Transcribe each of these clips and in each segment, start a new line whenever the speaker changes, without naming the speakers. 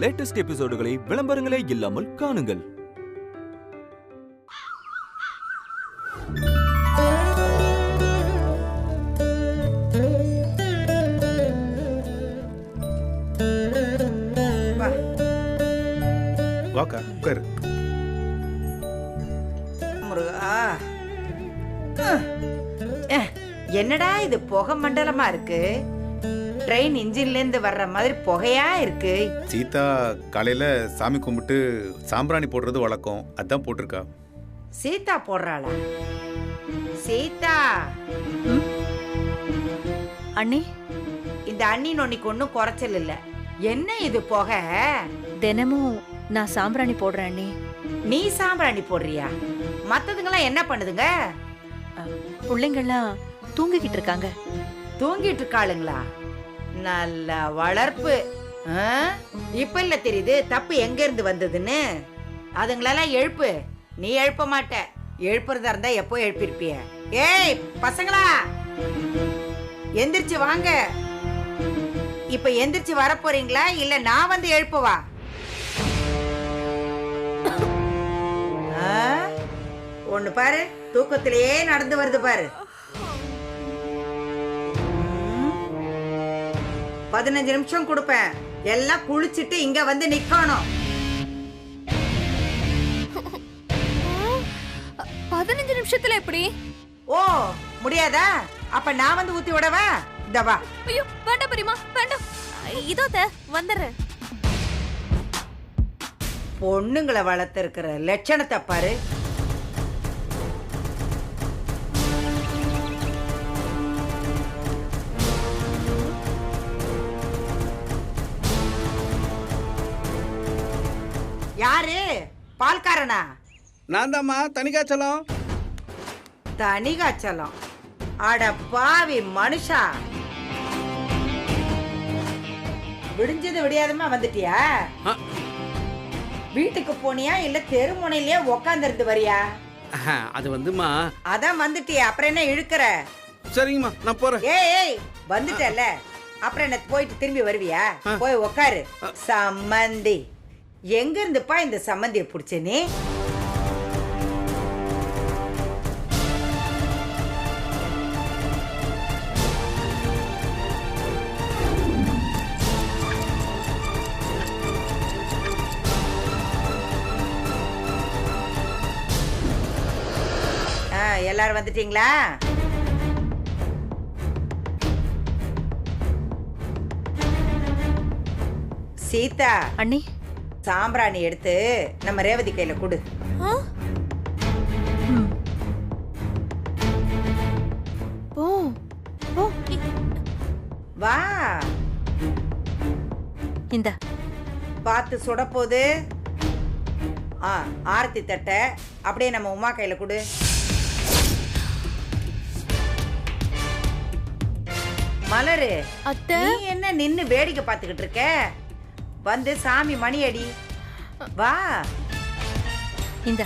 Latest எபிசோடுகளை விளம்பரங்களே இல்லாமல் காணுங்கள்.
வாக்கா உட்காரு.
முருகா, என்னடா இது புகை மண்டலமா இருக்கு? ட்ரெயின் இன்ஜின்ல இருந்து வர்ற மாதிரி புகையா இருக்கு.
சீதா காலையில சாமி கும்பிட்டு சாம்பிராணி போடுறது வழக்கம், அதான் போட்டிருக்கா.
சீதா போடுறாளா? சீதா
அண்ணி,
இந்த அண்ணி நொன்னிக்கு ஒன்னும் குறைச்சல் இல்ல. என்ன இது புகை?
தினமும் நான் சாம்பிராணி போடுறேன் அண்ணி.
நீ சாம்பிராணி போடுறியா? மத்ததுங்கெல்லாம் என்ன பண்ணுதுங்க?
பிள்ளைங்கள்லாம் தூங்கிக்கிட்டு இருக்காங்க.
தூங்கிட்டு இருக்காளுங்களா? நல்ல வளர்ப்பு. இப்ப இல்ல தெரியுது தப்பு எங்க இருந்து வந்ததுன்னு. அதுங்களெல்லாம் எழுப்பு. நீ எழுப்ப மாட்ட. எழுப்புறதா இருந்தா எப்போ எழுப்பிருப்பிய. ஏய் பசங்களா, எந்திரிச்சு வாங்க. இப்ப எந்திரிச்சு வர போறீங்களா இல்ல நான் வந்து எழுப்பவா? ஒண்ணு பாரு, தூக்கத்திலேயே நடந்து வருது பாரு. 15 நிமிஷம் கொடுப்பேன். எல்லாம் குளிச்சிட்டு இங்க வந்து நிக்கணும்.
15 நிமிஷத்துல எப்படி?
ஓ முடியாதா? அப்ப நான் வந்து ஊத்தி விடவா? இந்த வா.
ஐயோ வேண்டாம் பெரியம்மா, வேண்டாம். இதோ வந்துடுறேன்.
பொண்ணுங்களை வளர்த்து இருக்கிற லட்சணத்தை பாரு. யாரு? பால்காரனா?
நான் தாம்மா, தனிகாச்சலம்.
தனிகாச்சலம்? அட பாவி மனுஷா, விடிஞ்சது விடியாதமா வந்துட்டியா? வீட்டுக்கு போனியா இல்ல தெருமுனையிலே உக்காந்து இருந்து வரியா?
அது வந்துமா.
அதான் வந்துட்டியா, அப்புறம் என்ன இழுக்கிற?
சரிங்கம்மா, நான் போறேன்.
ஏய் வந்துட்டல, அப்புறம் என்ன போயிட்டு திரும்பி வருவியா? போய் உக்காரு. சம்மந்தி எங்க இருந்துப்பா இந்த சம்மந்தியை புடிச்ச நீ? எல்லாரும் வந்துட்டீங்களா? சீதா
அண்ணி,
சாம்பிராணி எடுத்து நம்ம ரேவதி கையில கொடு. வா.
இந்த
பார்த்து சுட போது. ஆரத்தி தட்ட அப்படியே நம்ம உமா கையில கொடு. மலரு, நீ என்ன நின்னு வேடிக்கை பார்த்துக்கிட்டு இருக்க? வந்து சாமி மணி அடி. வா.
இந்த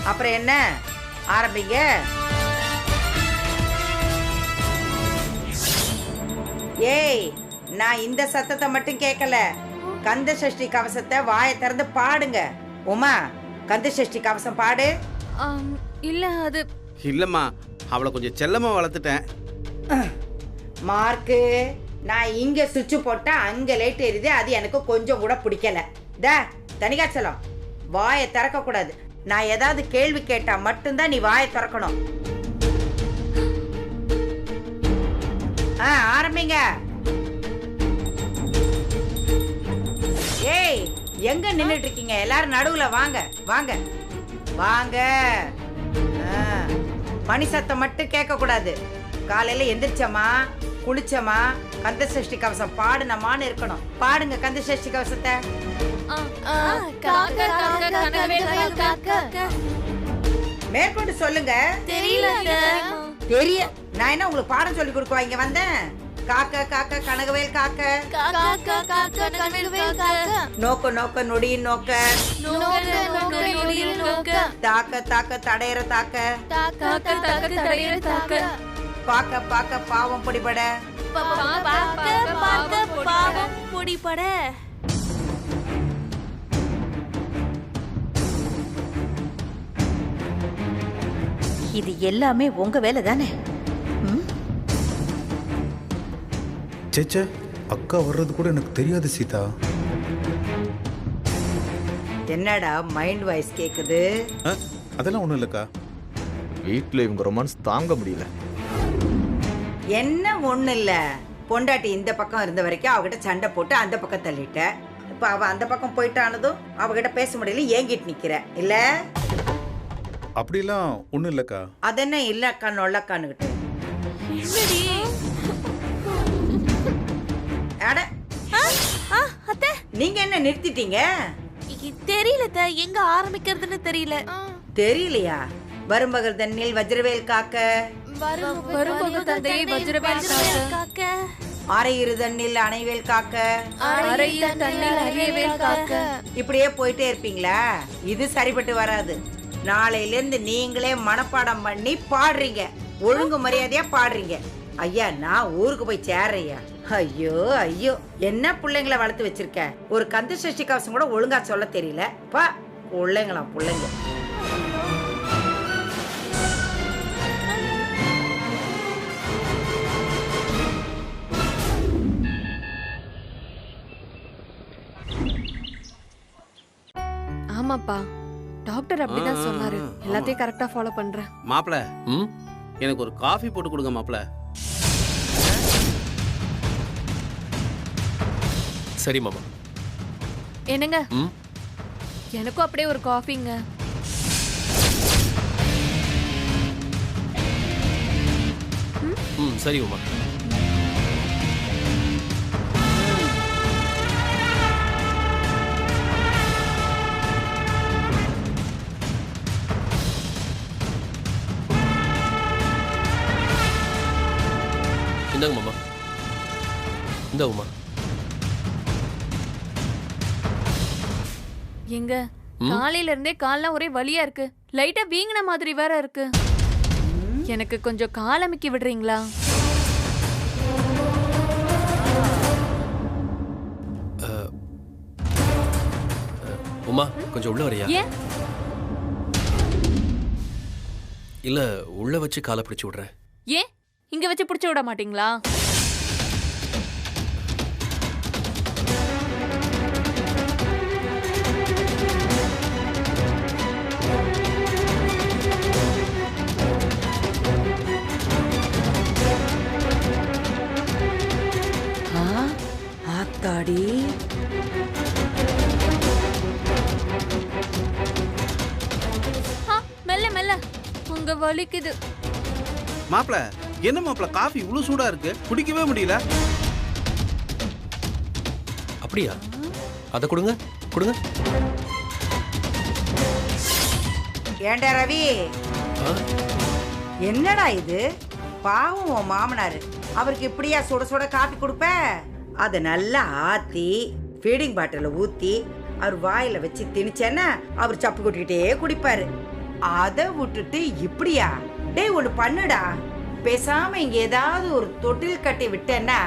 அப்புறம் என்ன ஆரம்பிங்க. ஏய் நான் இந்த சத்தத்தை மட்டும் கேட்கல. கந்த சஷ்டி கவசத்தை வாயை திறந்து பாடுங்க. உமா, கந்த சஷ்டி கவசம் பாடு.
இல்ல அது
இல்லம்மா, அவளை கொஞ்சம் செல்லமா வளர்த்துட்டேன்.
மார்க்கு, நான் இங்க சுவிட்ச் போட்டா அங்க லைட் எரியுது. அது எனக்கு கொஞ்சம் கூட பிடிக்கல. தனிகாச்சலம், வாயை திறக்க கூடாது. நான் ஏதாவது கேள்வி கேட்டா மட்டும்தான் நீ வாயை திறக்கணும். ஆரம்பிங்க. ஏய் எங்க நின்னுட்டு இருக்கீங்க? எல்லாரும் நடுவுல வாங்க வாங்க வாங்க. மணி சத்தம் மட்டும் கேட்க கூடாது. காலையில எந்திரிச்சமா, குளிச்சமா, கந்த சஷ்டி கவசம் பாடுனமான்னு இருக்கணும். பாடுங்க கந்த சஷ்டி கவசத்தை. மேற்கொண்டு சொல்லுங்க. தெரிய நான் என்ன உங்களுக்கு பாடம் சொல்லி கொடுக்குவா? இங்க வந்தேன். காக்க காக்க கனகவேல் காக்க, நோக்க நோக்க நொடியின் நோக்க, தாக்க தாக்க தடையற தாக்க, பார்க்க பார்க்க பாவம் பிடிபட.
பார்க்க பார்க்க பாவம் பொடிபட.
இது எல்லாமே உங்க வேலை தானே?
சேச்சே, அக்கா வர்றது கூட எனக்கு தெரியாது சீதா.
என்னடா மைண்ட் வாய்ஸ் கேக்குது?
அதெல்லாம் ஒண்ணும் இல்லக்கா.
வீட்ல இவங்க ரொமான்ஸ் தாங்க முடியல.
என்ன ஒண்ணு இல்ல, பொண்டாட்டி இந்த பக்கம் இருந்த வரைக்கும் அவகிட்ட சண்டை போட்டு அந்த பக்கம் தள்ளிட்ட. இப்ப அவ அந்த பக்கம் போயிட்டானதும் அவகிட்ட பேச முடியல, ஏங்கிட்டு நிக்கிற இல்ல?
அப்படிலாம் ஒண்ணும் இல்லக்கா.
அதென்ன இல்ல அக்கா நொல்லக்கான்னுகிட்டு. அட
அத்தை
நீங்க என்ன நிறுத்திட்டீங்க?
தெரியல அத்தை, எங்க ஆரம்பிக்கிறதுன்னு தெரியல.
தெரியலையா? வரும்பகல் தண்ணில் வஜ்ரவேல் காக்க,
வரும்பகல் தந்தையை வஜ்ரவேல் காக்க,
ஆரையிரு தண்ணில் அணைவேல் காக்க,
அறையில் தண்ணில் அரியவேல் காக்க.
இப்படியே போயிட்டே இருப்பீங்களா? இது சரிப்பட்டு வராது. நாளையில இருந்து நீங்களே மனப்பாடம் பண்ணி பாடுறீங்க, ஒழுங்கு மரியாதையா பாடுறீங்க. ஐயா நான் ஊருக்கு போய் சேர்றையா. ஐயோ ஐயோ, என்ன பிள்ளைங்களை வளர்த்து வச்சிருக்க? ஒரு கந்த சஷ்டி கவசம் கூட ஒழுங்கா சொல்ல தெரியல. பா பிள்ளைங்களாம் பிள்ளைங்க.
ஆமாப்பா, டாக்டர் அப்படிதான் சொன்னாரு. எல்லாத்தையும் கரெக்டா ஃபாலோ பண்றேன்.
மாப்பிள எனக்கு ஒரு காஃபி போட்டு கொடுங்க மாப்பிள.
சரி மாமா.
என்னங்க, எனக்கும் அப்படியே ஒரு காஃபிங்க.
சரி உமா. இந்தாங்க மாமா. இந்த உமா.
எங்க காலையில இருந்தே கால்லாம் ஒரே வலியா இருக்கு. லைட்டா வீங்கின மாதிரி வேற இருக்கு. எனக்கு கொஞ்சம் கால் அமுக்கி விடுறீங்களா?
உமா கொஞ்சம் உள்ள வரியா?
ஏன்?
இல்ல உள்ள வச்சு காலை பிடிச்சு விடுறேன்.
ஏன் இங்க வச்சு பிடிச்சு விட மாட்டீங்களா?
ஆத்தாடி,
மெல்ல மெல்ல, உங்க வலிக்குது.
மாப்பிள என்ன மாப்பிள, காஃபி இவ்வளவு சூடா இருக்கு, குடிக்கவே முடியல.
அப்படியா? அத கொடுங்க கொடுங்க.
ஏண்டா ரவி, என்னடா இது? பாவம் உன் மாமனாரு, அவருக்கு இப்படியா சுட சுட காப்பி கொடுப்ப? அதை நல்லா ஆத்தி ஃபீடிங் பாட்டில ஊத்தி அவர் வாயில வச்சு திணிச்சேன்னா அவர் சப்பு கொட்டிக்கிட்டே குடிப்பாரு. அதை விட்டுட்டு இப்படியா? டேய் ஒண்ணு பண்ணுடா, பேசாம இங்க ஏதாவது ஒரு தொட்டில் கட்டி விட்டேன்னா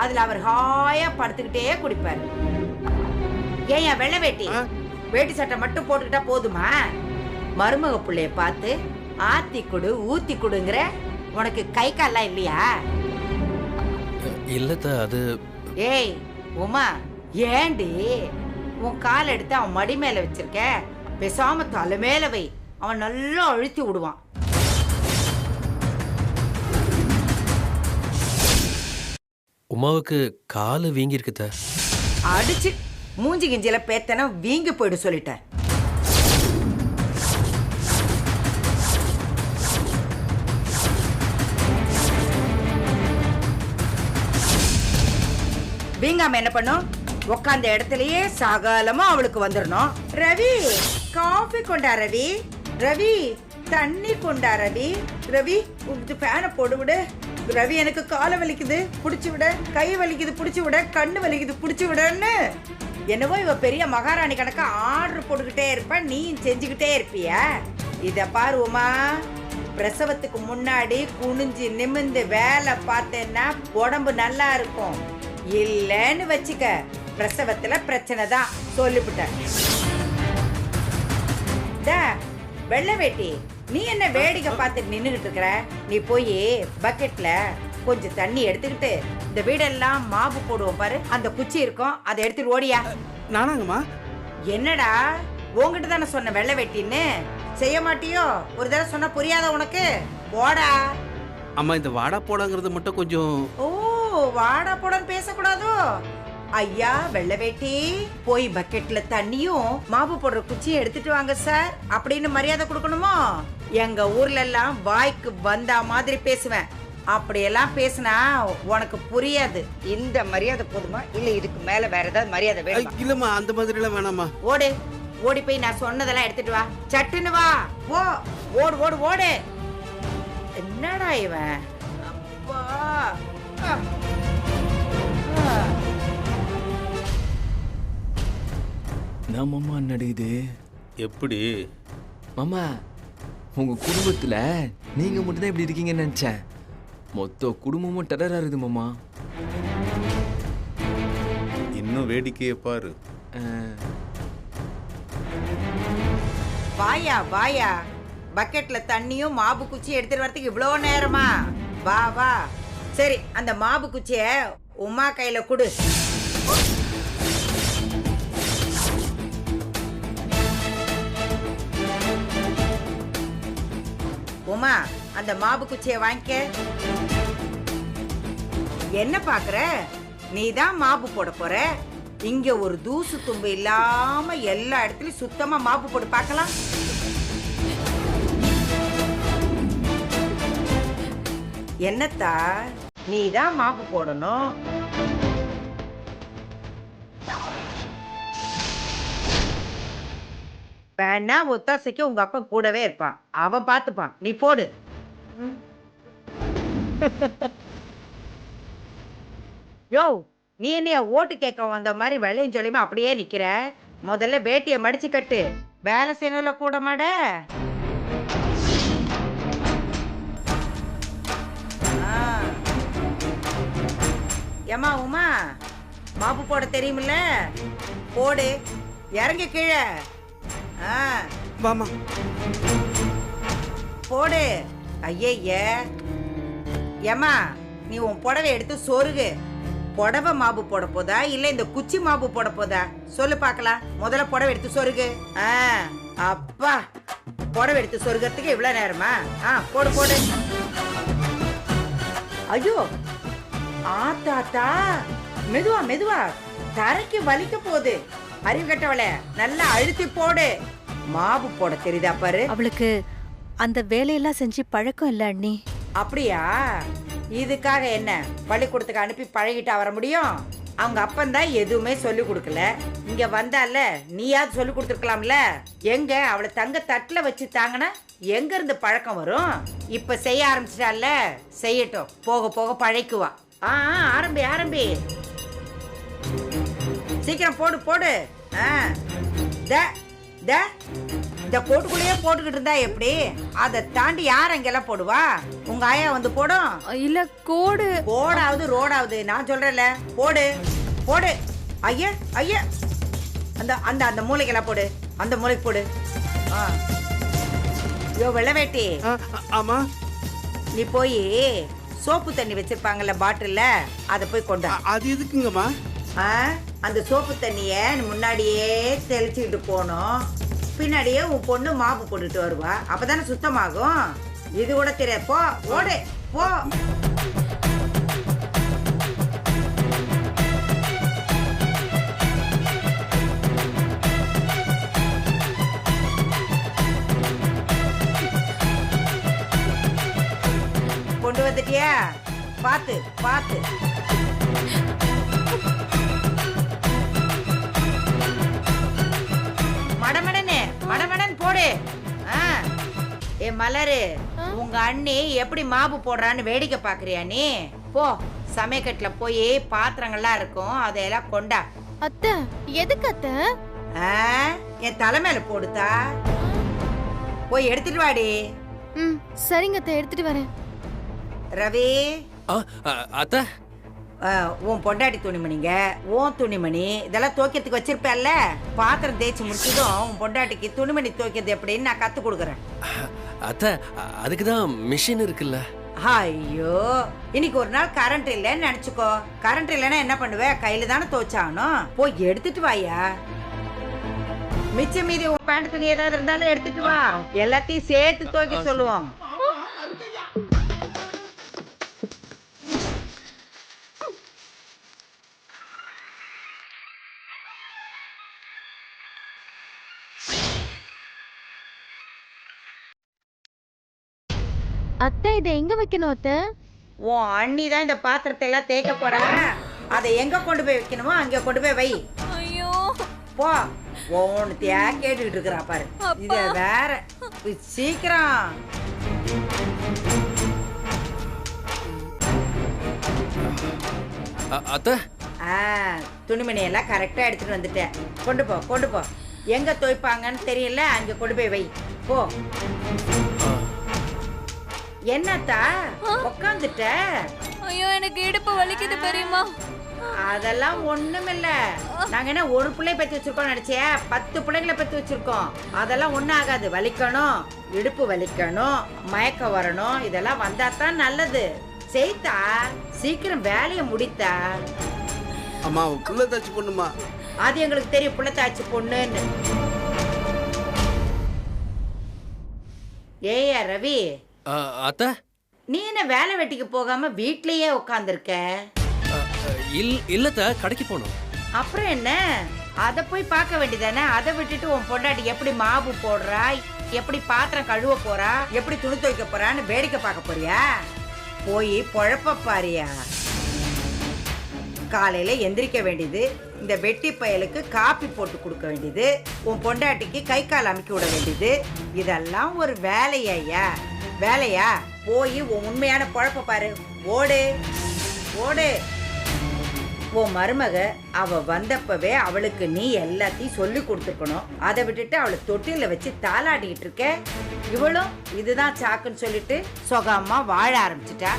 அதுல அவர் ஹாயா படுத்துக்கிட்டே குடிப்பாரு. ஏன் வெள்ளை வேட்டி வேட்டி சட்டை மட்டும் போட்டுக்கிட்டா போதுமா? மருமக பிள்ளைய பார்த்து ஆத்தி கொடு ஊத்தி கொடுங்கிற, உனக்கு கை கால்லாம் இல்லையா?
இல்ல அது.
ஏய் உமா, ஏண்டி உன் கால் எடுத்து அவன் மடி மேல வச்சிருக்க? பேசாம தலை மேல வை, அவன் நல்லா அழுத்தி விடுவான்.
உமாவுக்கு காலு வீங்கி இருக்குத.
அடிச்சு மூஞ்சி கிஞ்சில பேத்தனா வீங்கி போயிடு சொல்லிட்டேன். வீங்காம என்ன பண்ணும்? உக்காந்த இடத்துலயே சகலமா அவளுக்கு வந்துடணும். ரவி காஃபி கொண்டா ரவி. ரவி தண்ணி கொண்டா ரவி. ரவி உங்களுக்கு ஃபேனை போடு விடு. ரவி எனக்கு காலை வலிக்குது புடிச்சு விட, கை வலிக்குது புடிச்சு விட, கண்ணு வலிக்குது புடிச்சு விடன்னு என்னவோ இவ பெரிய மகாராணி கணக்கா ஆர்டர் போட்டுக்கிட்டே இருப்ப, நீ செஞ்சுக்கிட்டே இருப்பிய. இத பாரு உமா, பிரசவத்துக்கு முன்னாடி குனிஞ்சு நிமிந்து வேலை பார்த்தேன்னா உடம்பு நல்லா இருக்கும். இல்லன்னு வச்சுக்க, பிரசவத்துல பிரச்சனை தான். சொல்லிவிட்டேன். வெள்ளை வேட்டி, நீ என்ன வேடிக்கை பார்த்துட்டு நின்னுகிட்டு இருக்கிற? நீ போய் பக்கெட்ல கொஞ்சம் தண்ணி எடுத்துக்கிட்டு இந்த வீடெல்லாம் மாவு போடுவோம் பாரு, அந்த குச்சி இருக்கும், அதை எடுத்துட்டு ஓடியா.
நானாங்கம்மா?
என்னடா, உங்ககிட்ட தானே சொன்ன வெள்ளை வெட்டின்னு, செய்ய மாட்டியோ? ஒரு தடவை சொன்னா புரியாத உனக்கு? போடா.
அம்மா, இந்த வாடா போடாங்கிறது மட்டும் கொஞ்சம்.
ஓ, வாடா போடான்னு பேசக்கூடாதோ? ஐயா வெள்ளை வேட்டி, போய் பக்கெட்ல தண்ணியும் மாவு போடுற குச்சியும் எடுத்துட்டு வாங்க சார் அப்படின்னு மரியாதை கொடுக்கணுமோ? எங்க ஊர்ல எல்லாம் வாய்க்கு வந்தா மாதிரி பேசுவேன். அப்படியெல்லாம் பேசினா உனக்கு புரியாது. இந்த மரியாதை போதுமா, இல்ல இதுக்கு மேல வேற ஏதாவது மரியாதை வேணுமா?
இல்லம்மா, அந்த மாதிரி எல்லாம் வேணாமா.
ஓடு, ஓடி போய் நான் சொன்னதெல்லாம் எடுத்துட்டு வா. சட்டுன்னு வா. ஓ, ஓடு ஓடு ஓடு. என்னடா இவன்? அப்பா.
நான் மாமா நடிக்குது.
எப்படி?
மாமா, உங்க குடும்பத்துல நீங்க மட்டும் தான் இப்படி இருக்கீங்கன்னு நினைச்சேன். மொத்த குடும்பமும் டெரரா இருக்குது மாமா.
இன்னும் வேடிக்கையை பாரு.
வாயா வாயா, பக்கெட்ல தண்ணியும் மாவு குச்சி எடுத்துட்டு வரதுக்கு இவ்வளோ நேரமா? வா வா. சரி, அந்த மாவு குச்சிய உமா கையில கொடு. உமா, அந்த மாவு குச்சிய வாங்கிக்க. என்ன பாக்குற? நீதான் மாவு போட போற. இங்க ஒரு தூசு தும்பு இல்லாம எல்லா இடத்துலயும் சுத்தமா மாவு போட்டு பார்க்கலாம். என்னத்தா, நீதான் மாவு போடணும். வேணா ஒத்தாசைக்கு உங்க அப்பா கூடவே இருப்பான், அவன் பார்த்துப்பான். நீ போடு. யோ, நீ என்னைய ஓட்டு கேட்க வந்த மாதிரி வெள்ளையும் சொல்லியுமா அப்படியே நிக்கிற? முதல்ல வேட்டியை மடிச்சு கட்டு. வேலை செய்யணும்ல கூட மாட. ஏமா உமா, மாப்பு போட தெரியுமில்ல? போடு, இறங்கி கீழே.
வாமா,
போடு. ஐய, ஏமா, நீ உன் புடவை எடுத்து சொருகு. புடவை மாவு போட போதா இல்ல இந்த குச்சி மாவு போட போதா? சொல்லு பார்க்கலாம். முதல்ல புடவை எடுத்து சொருகு. அப்பா, புடவை எடுத்து சொருகிறதுக்கு இவ்வளவு நேரமா? போடு போடு. ஐயோ, ஆத்தாத்தா, மெதுவா மெதுவா, தரைக்கு வலிக்க போகுது. அறிவு கட்டவளே, நல்லா அழுத்தி போடு. மாவு போட தெரியுதா பாரு.
அவளுக்கு அந்த வேலையெல்லாம் செஞ்சு பழக்கம் இல்ல அண்ணி.
அப்படியா? இதுக்காக என்ன பள்ளிக்கூடத்துக்கு அனுப்பி பழகிட்டா வர முடியும்? அவங்க அப்பந்தான் எதுவுமே சொல்லி கொடுக்கல. இங்க வந்தால நீயாவது சொல்லி கொடுத்துருக்கலாம்ல. எங்க அவளை தங்க தட்டுல வச்சு தாங்கன்னா எங்க இருந்து பழக்கம் வரும்? இப்ப செய்ய ஆரம்பிச்சிட்டால, செய்யட்டும், போக போக பழைக்குவா. ஆரம்பி ஆரம்பி, சீக்கிரம் போடு போடு. இந்த கோட்டுக்குள்ளேயே போட்டுக்கிட்டு இருந்தா எப்படி? அதை தாண்டி யார் அங்கெல்லாம் போடுவா? உங்க ஆயா வந்து போடும்.
இல்ல, கோடு
கோடாவது ரோடாவது நான் சொல்றேன்ல, போடு போடு. ஐயா ஐயா, அந்த அந்த அந்த மூளைக்கெல்லாம் போடு, அந்த மூளைக்கு போடு. யோ வெள்ளை வேட்டி,
ஆமா,
நீ போய் சோப்பு தண்ணி வச்சிருப்பாங்கல்ல பாட்டில்ல, அதை போய் கொண்டா.
அது எதுக்குங்கம்மா?
அந்த சோப்பு தண்ணிய முன்னாடியே தெளிச்சுக்கிட்டு போனோம். பின்னாடியே உன் பொண்ணு மாவு போட்டுட்டு வருவா. அப்பதானே சுத்தமாகும். இது கூட தெரியாது. போ, ஓடு போ. கொண்டு வந்துட்டியா? பாத்து பாத்து. மடமடனே மடமடன் போடு. ஏ மலரு, உங்க அண்ணி எப்படி மாவு போடுறான்னு வேடிக்கை பாக்குறியா நீ? போ, சமையக்கட்டுல போய் பாத்திரங்கள்லாம் இருக்கும், அதையெல்லாம் கொண்டா.
அத்தை, எதுக்கு அத்தை?
என் தலைமையில போடுதா. போய் எடுத்துட்டு வாடி.
ம் சரிங்க அத்தை, எடுத்துட்டு வரேன்.
ரவி,
ஆ, அத்தை
உன் பொண்டாட்டி துணிமணிங்க, உன் துணிமணி இதெல்லாம் துவைக்கிறதுக்கு வச்சிருப்பேன்ல. பாத்திரம் தேய்ச்சி முடிச்சதும் உன் பொண்டாட்டிக்கு துணிமணி துவைக்கிறது எப்படின்னு நான் கத்து கொடுக்குறேன்.
அத்தை அதுக்கு தான் மிஷின் இருக்குல்ல.
ஐயோ, இன்னைக்கு ஒரு நாள் கரண்ட் இல்லைன்னு நினைச்சுக்கோ. கரண்ட் இல்லைன்னா என்ன பண்ணுவ? கையில தானே துவைச்சாகணும். போய் எடுத்துட்டு வாயா. மிச்சம் மீதி உன் பேண்ட் துணி ஏதாவது இருந்தாலும் எடுத்துட்டு வா. எல்லாத்தையும் சேர்த்து துவைக்க சொல்லுவோம்.
அத்தை இதை எங்க வைக்கணும் அத்தை?
உன் அண்ணி தான் இந்த பாத்திரத்தை எல்லாம் தேய்க்க போறாங்க. அதை எங்க கொண்டு போய் வைக்கணுமோ அங்க கொண்டு போய் வை.
ஐயோ
போ. ஒன்னுத்தையா கேட்டுக்கிட்டு இருக்கிறா பாரு. இத வேற சீக்கிரம்.
அத்தை
துணிமணி எல்லாம் கரெக்டா எடுத்துட்டு வந்துட்டேன். கொண்டு போ கொண்டு போ. எங்க துவைப்பாங்கன்னு தெரியல, அங்க கொண்டு போய் வை. போ. என்னத்தா உட்காந்துட்ட?
ஐயோ எனக்கு இடுப்பு வலிக்குது பெரியம்மா.
அதெல்லாம் ஒண்ணுமில்ல. நாங்க என்ன ஒரு பிள்ளை பெற்று வச்சிருக்கோம் நினைச்சியா? 10 பிள்ளைங்களை பெற்று வச்சிருக்கோம். அதெல்லாம் ஒண்ணும் ஆகாது. வலிக்கணும், இடுப்பு வலிக்கணும், மயக்கம் வரணும், இதெல்லாம் வந்தா தான் நல்லது. செய்தா சீக்கிரம் வேலையை முடித்தா.
அம்மா புள்ள தாச்சி பொண்ணுமா.
அது எங்களுக்கு தெரியும், புள்ளத்தாச்சி பொண்ணுன்னு. ஏயா ரவி,
அத்தை
நீ என்ன வேலை வெட்டிக்கு போகாம வீட்லயே உட்காந்துருக்க?
இல்லத்த கடைக்கு போனோம்.
அப்புறம் என்ன, அத போய் பார்க்க வேண்டியதானே? அதை விட்டுட்டு உன் பொண்டாட்டி எப்படி மாவு போடுறா, எப்படி பாத்திரம் கழுவ போறா, எப்படி துணி துவைக்க போறான்னு வேடிக்கை பார்க்க போறியா? போய் பொழப்ப பாரியா. காலையில எந்திரிக்க வேண்டியது, இந்த வெட்டி பயலுக்கு காப்பி போட்டு கொடுக்க வேண்டியது, உன் பொண்டாட்டிக்கு கை கால் அமைக்க விட வேண்டியது, இதெல்லாம் ஒரு வேலையா? வேலையா? போய் உன் உண்மையான பொழப்ப பாரு. ஓடு ஓடு. உன் மருமக அவ வந்தப்பவே அவளுக்கு நீ எல்லாத்தையும் சொல்லி கொடுத்துருக்கணும். அதை விட்டுட்டு அவளை தொட்டில வச்சு தாளாடிக்கிட்டு இருக்க. இவளும் இதுதான் சாக்குன்னு சொல்லிட்டு சொகமா வாழ ஆரம்பிச்சுட்டா.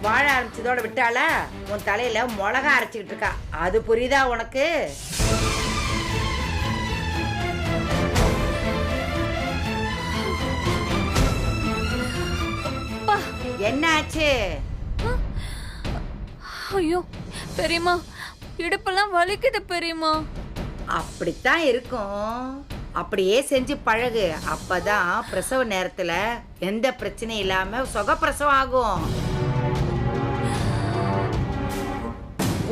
வாழ ஆரம்பிச்சதோட விட்டாளா? உன் தலையில மிளகா அரைச்சிக்கிட்டு இருக்கா. அது புரியுதா உனக்கு? என்ன ஆச்சு?
ஐயோ பெரியம்மா, இடுப்பெல்லாம் வலிக்குது பெரியம்மா.
அப்படித்தான் இருக்கும். அப்படியே செஞ்சு பழகு. அப்பதான் பிரசவ நேரத்துல எந்த பிரச்சனையும் இல்லாம சுகப்பிரசவம் ஆகும்.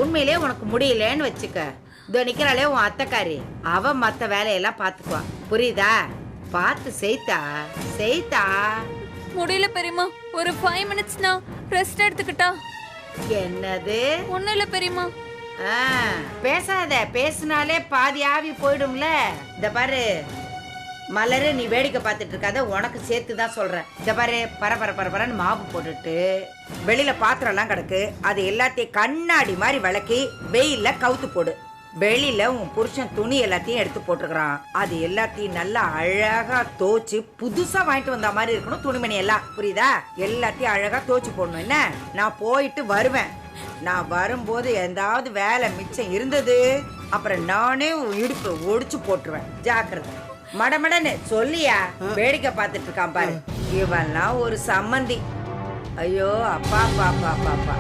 உண்மையிலே உனக்கு முடியலன்னு வச்சுக்க, இதோ நிக்கிறாளே உன் அத்தைக்காரி, அவ மத்த வேலையெல்லாம் பாத்துக்குவா. புரியுதா? பார்த்து செய்தா செய்தா.
முடியல பெரியம்மா, ஒரு 5 மினிட்ஸ் நான் ரெஸ்ட் எடுத்துக்கிட்டா.
என்னது?
ஒண்ணும் இல்ல பெரியம்மா.
பேசாத. பேசினாலே பாதி ஆவி போயிடும்ல. இந்த பாரு மலரு, நீ வேடிக்கை பார்த்துட்டு இருக்காத, உனக்கு சேர்த்து தான் சொல்றேன். இந்த பாரு, பரபரன்னு மாவு போட்டுட்டு வெளியில பாத்திரம் எல்லாம் கிடக்கு, அது எல்லாத்தையும் கண்ணாடி மாதிரி விளக்கி வெயில்ல கவுத்து போடு. வெளியில உன் புருஷன் துணி எல்லாத்தையும் எடுத்து போட்டுக்கிறான், அது எல்லாத்தையும் நல்லா அழகா தோச்சு புதுசா வாங்கிட்டு வந்த மாதிரி இருக்கணும். துணிமணி எல்லாம் புரியுதா? எல்லாத்தையும் அழகா தோச்சு போடணும். என்ன, நான் போயிட்டு வருவேன். நான் வரும்போது எந்தாவது வேலை மிச்சம் இருந்தது, அப்புறம் நானே இடுப்பு ஒடிச்சு போட்டுருவேன். ஜாக்கிரதை. மடமடன்னு சொல்லியா? வேடிக்கை பார்த்துட்டு இருக்கான் பாரு. இவெல்லாம் ஒரு சம்மந்தி. ஐயோ அப்பா பாப்பா பாப்பா.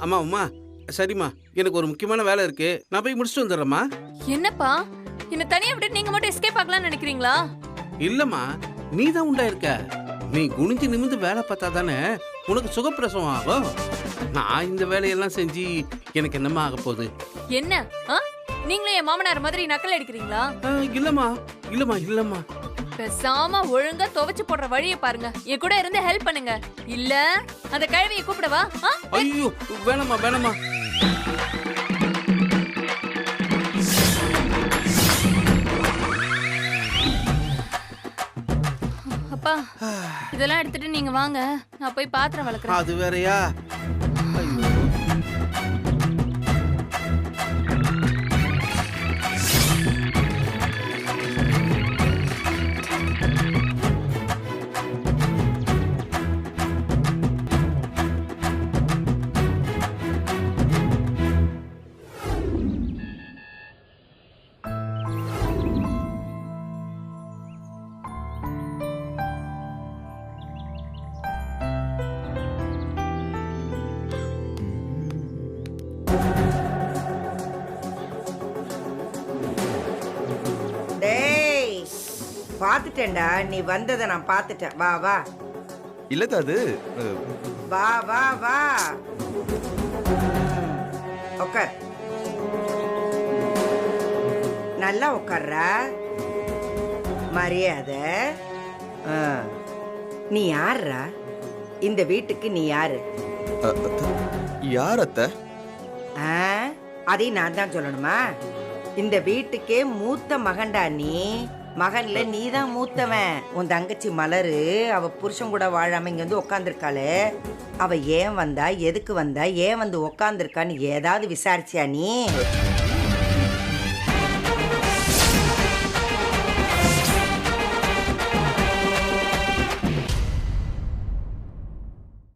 அம்மா உமா, சரிம்மா, எனக்கு ஒரு முக்கியமான வேலை இருக்கு, நான் போய் முடிச்சுட்டு வந்துடுறேம்மா.
என்னப்பா, என்ன தனியா விட்டு நீங்க மட்டும் எஸ்கேப் ஆகலாம்னு நினைக்கிறீங்களா?
இல்லம்மா, நீ தான் உண்டா இருக்க. நீ குனிஞ்சு நிமிந்து வேலை பார்த்தா தானே உனக்கு சுகப்பிரசவம் ஆகும். நான் இந்த வேலையெல்லாம் செஞ்சு எனக்கு என்னம்மா ஆக போகுது?
என்ன நீங்களும் என் மாமனார் மாதிரி நக்கல் அடிக்கிறீங்களா?
இல்லம்மா இல்லம்மா இல்லம்மா.
பேசாம ஒழுங்கா துவைச்சு போடுற வழியை பாருங்க. என் கூட இருந்து ஹெல்ப் பண்ணுங்க. இல்ல அந்த கழுவியை கூப்பிடவா?
ஐயோ வேணாமா வேணாமா.
அப்பா இதெல்லாம் எடுத்துட்டு நீங்க வாங்க, நான் போய் பாத்திரம் வளர்க்குறேன்.
அது வேறயா? ஐயோ.
டேய், பார்த்துட்டேன்டா, நீ வந்ததை நான் பார்த்துட்டேன். வா வா
இல்லதா அது
வா வா வா. உட்கார், நல்லா உட்கார்றா. மரியாதை. நீ யாருடா? இந்த வீட்டுக்கு நீ யாரு?
யார் அத்தை?
அதையும் நான் தான் சொல்லணுமா? இந்த வீட்டுக்கே மூத்த மகன்டா நீ. மகன்ல நீ தான் மூத்தவன். உன் தங்கச்சி மலரு அவ புருஷன் கூட வாழாம இங்க வந்து உக்காந்துருக்காளே, அவ ஏன் வந்தா, எதுக்கு வந்தா, ஏன் வந்து உக்காந்துருக்கான்னு ஏதாவது விசாரிச்சியா நீ?